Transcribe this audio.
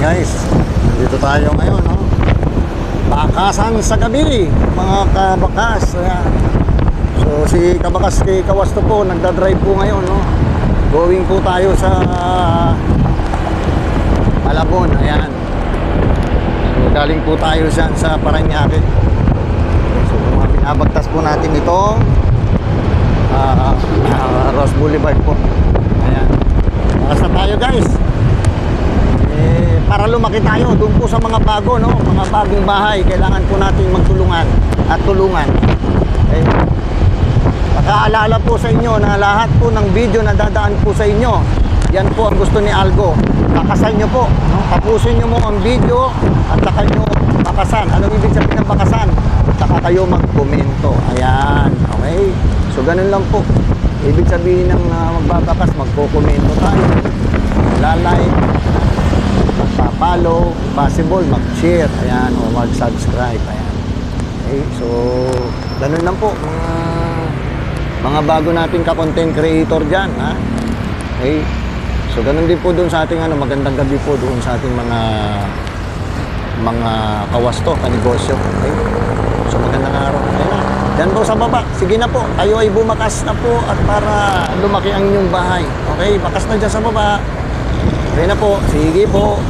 guys, dito tayo ngayon, no? Bakasan sa gabi, mga kabakas. Ayan. So si Kabakas kay Kawasto po nagdadrive po ngayon, no? Going po tayo sa Malabon. Ayan. So galing po tayo sa Parañaque. So binabagtas po natin itong Ross Boulevard po. Ayan. Bakas na tayo guys. Para lumaki tayo doon po sa mga bago, no? Mga bagong bahay, kailangan po natin magtulungan at tulungan. Okay? Pakaalala po sa inyo na lahat po ng video na dadaan po sa inyo, yan po ang gusto ni Algo. Bakasan nyo po, no? Tapusin nyo mo ang video at saka nyo bakasan. Anong ibig sabihin ng bakasan? Saka kayo magkomento. Ayan, okay? So ganun lang po. Ibig sabihin ng magbabakas, magko-komento tayo, lalike, magpa-follow, possible mag-share, ayan, o mag-subscribe, ayan. Okay, so ganun lang po mga bago nating ka-content creator dyan, ha? Okay, so ganun din po doon sa ating magandang gabi po doon sa ating mga kawasto, kanegosyo. Okay, so magandang araw, ayan na, dyan po sa baba, sige na po, kayo ay bumakas na po at para lumaki ang inyong bahay. Okay, bakas na dyan sa baba. Okay na po, sige po.